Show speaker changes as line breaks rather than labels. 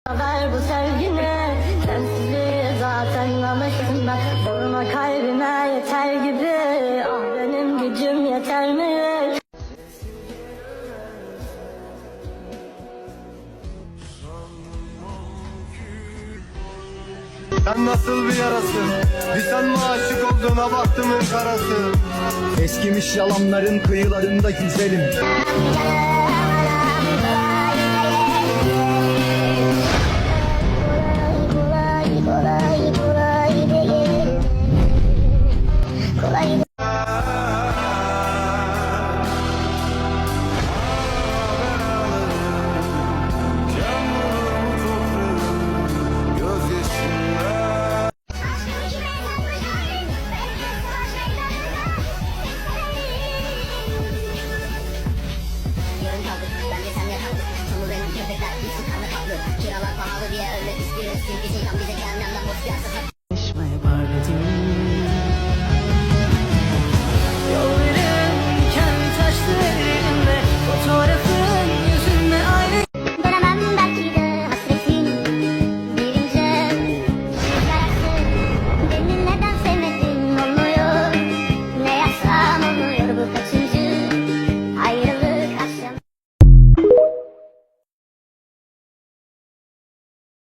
Ver bu sevgini, sensizliği zaten alışkınlar. Vurma kalbime yeter gibi, ah benim gücüm yeter mi?
Sen nasıl bir yarasın? Bir sen mi aşık oldun ha bahtımın karası?
Eskimiş yalanların kıyılarında güzelim.
Yarın kaldık, ben de senle kaldık. Sonu benim köpekler, üstü kanlı kaplı. Kiralar pahalı diye ölmek istiyoruz. Çünkü şeytan bize cehennemden boş bir